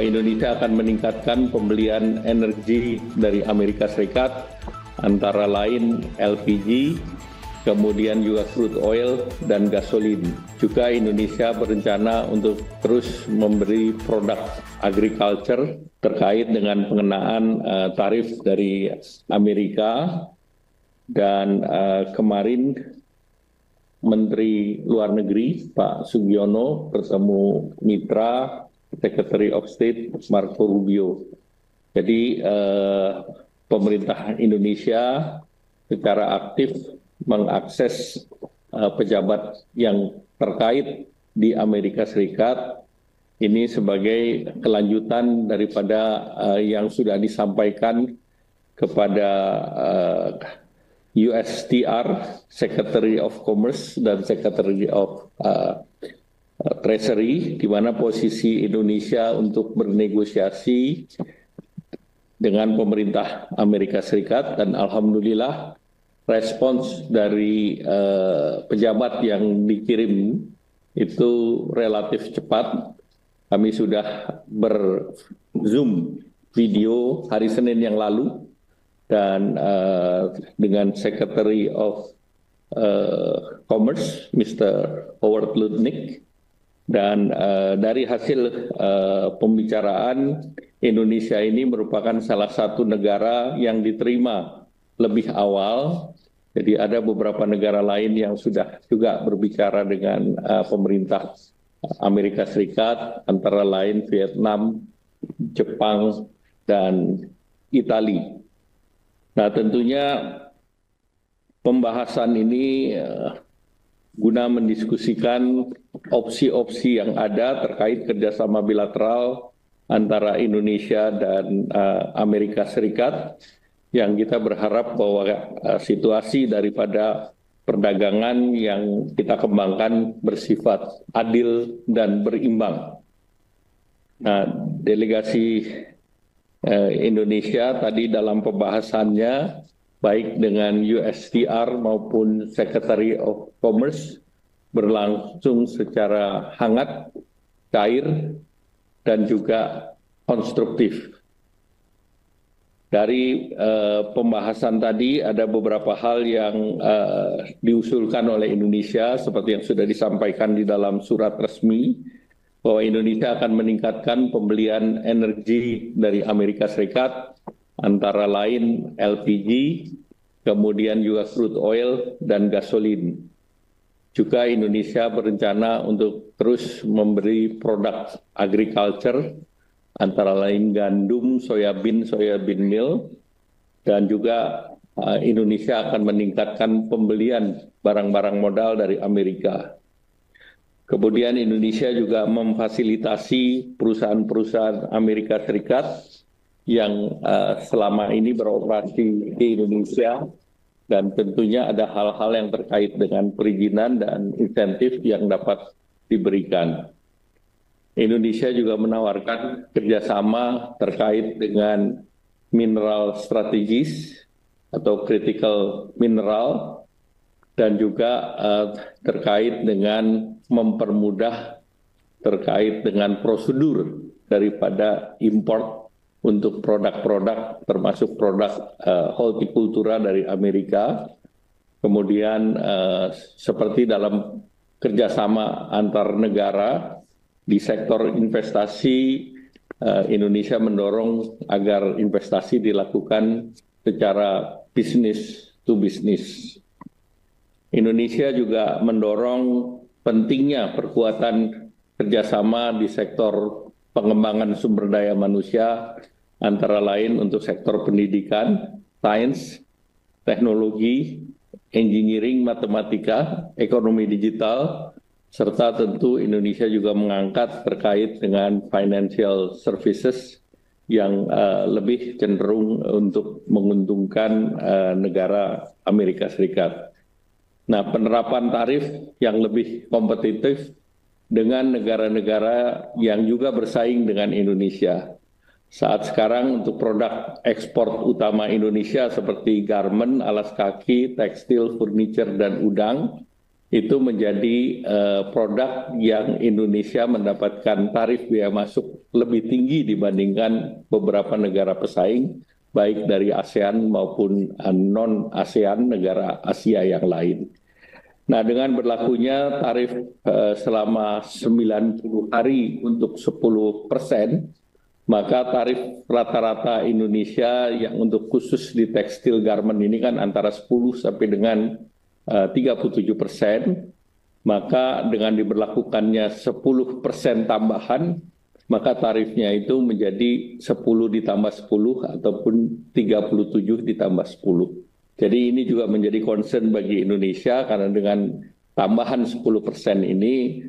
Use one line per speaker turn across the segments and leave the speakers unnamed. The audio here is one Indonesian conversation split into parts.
Indonesia akan meningkatkan pembelian energi dari Amerika Serikat, antara lain LPG, kemudian juga crude oil dan gasolin. Juga Indonesia berencana untuk terus memberi produk agriculture terkait dengan pengenaan tarif dari Amerika. Dan kemarin Menteri Luar Negeri Pak Sugiono bertemu mitra Secretary of State Marco Rubio. Jadi pemerintah Indonesia secara aktif mengakses pejabat yang terkait di Amerika Serikat ini sebagai kelanjutan daripada yang sudah disampaikan kepada USTR, Secretary of Commerce dan Secretary of Treasury, di mana posisi Indonesia untuk bernegosiasi dengan pemerintah Amerika Serikat, dan alhamdulillah respons dari pejabat yang dikirim itu relatif cepat. Kami sudah ber-Zoom video hari Senin yang lalu dan dengan Secretary of Commerce, Mr. Howard Lutnick. Dan dari hasil pembicaraan, Indonesia ini merupakan salah satu negara yang diterima lebih awal. Jadi ada beberapa negara lain yang sudah juga berbicara dengan pemerintah Amerika Serikat, antara lain Vietnam, Jepang, dan Italia. Nah, tentunya pembahasan ini guna mendiskusikan opsi-opsi yang ada terkait kerjasama bilateral antara Indonesia dan Amerika Serikat, yang kita berharap bahwa situasi daripada perdagangan yang kita kembangkan bersifat adil dan berimbang. Nah, delegasi Indonesia tadi dalam pembahasannya baik dengan USTR maupun Secretary of Commerce berlangsung secara hangat, cair, dan juga konstruktif. Dari pembahasan tadi ada beberapa hal yang diusulkan oleh Indonesia seperti yang sudah disampaikan di dalam surat resmi, bahwa Indonesia akan meningkatkan pembelian energi dari Amerika Serikat, antara lain LPG, kemudian juga crude oil dan gasolin. Juga Indonesia berencana untuk terus memberi produk agriculture, antara lain gandum, soybean meal, dan juga Indonesia akan meningkatkan pembelian barang-barang modal dari Amerika. Kemudian Indonesia juga memfasilitasi perusahaan-perusahaan Amerika Serikat yang selama ini beroperasi di Indonesia, dan tentunya ada hal-hal yang terkait dengan perizinan dan insentif yang dapat diberikan. Indonesia juga menawarkan kerjasama terkait dengan mineral strategis atau critical mineral, dan juga terkait dengan mempermudah terkait dengan prosedur daripada import untuk produk-produk termasuk produk hortikultura dari Amerika. Kemudian seperti dalam kerjasama antar negara di sektor investasi, Indonesia mendorong agar investasi dilakukan secara business to business. Indonesia juga mendorong pentingnya perkuatan kerjasama di sektor pengembangan sumber daya manusia, antara lain untuk sektor pendidikan, sains, teknologi, engineering, matematika, ekonomi digital, serta tentu Indonesia juga mengangkat terkait dengan financial services yang lebih cenderung untuk menguntungkan negara Amerika Serikat. Nah, penerapan tarif yang lebih kompetitif dengan negara-negara yang juga bersaing dengan Indonesia. Saat sekarang untuk produk ekspor utama Indonesia seperti garment, alas kaki, tekstil, furniture, dan udang, itu menjadi produk yang Indonesia mendapatkan tarif biaya masuk lebih tinggi dibandingkan beberapa negara pesaing, baik dari ASEAN maupun non-ASEAN negara Asia yang lain. Nah, dengan berlakunya tarif selama 90 hari untuk 10%, maka tarif rata-rata Indonesia yang untuk khusus di tekstil garment ini kan antara 10 sampai dengan 37%, maka dengan diberlakukannya 10% tambahan, maka tarifnya itu menjadi 10 ditambah 10 ataupun 37 ditambah 10. Jadi ini juga menjadi concern bagi Indonesia karena dengan tambahan 10% ini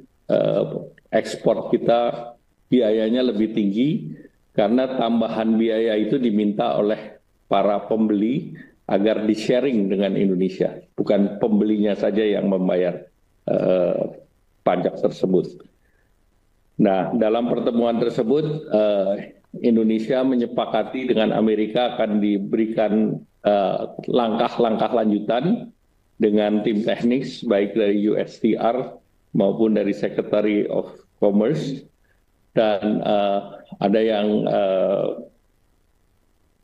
ekspor kita biayanya lebih tinggi karena tambahan biaya itu diminta oleh para pembeli agar di-sharing dengan Indonesia. Bukan pembelinya saja yang membayar pajak tersebut. Nah, dalam pertemuan tersebut, Indonesia menyepakati dengan Amerika akan diberikan langkah-langkah lanjutan dengan tim teknis baik dari USTR maupun dari Secretary of Commerce, dan ada yang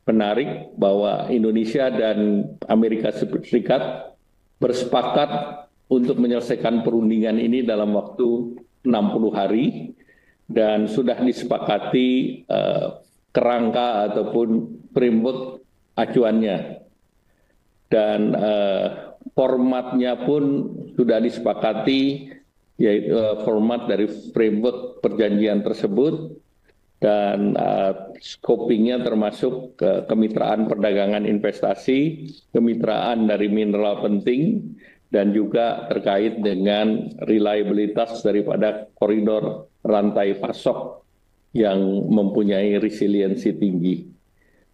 menarik bahwa Indonesia dan Amerika Serikat bersepakat untuk menyelesaikan perundingan ini dalam waktu 60 hari dan sudah disepakati kerangka ataupun framework acuannya, dan formatnya pun sudah disepakati, yaitu format dari framework perjanjian tersebut, dan scopingnya termasuk kemitraan perdagangan investasi, kemitraan dari mineral penting, dan juga terkait dengan reliabilitas daripada koridor rantai pasok yang mempunyai resiliensi tinggi.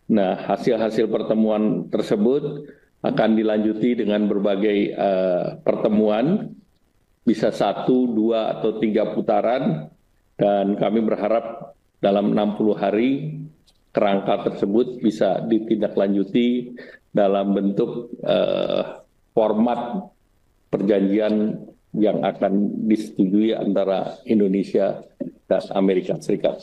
Nah, hasil-hasil pertemuan tersebut akan dilanjuti dengan berbagai pertemuan, bisa 1, 2, atau 3 putaran, dan kami berharap dalam 60 hari kerangka tersebut bisa ditindaklanjuti dalam bentuk format perjanjian yang akan disetujui antara Indonesia dan Amerika Serikat.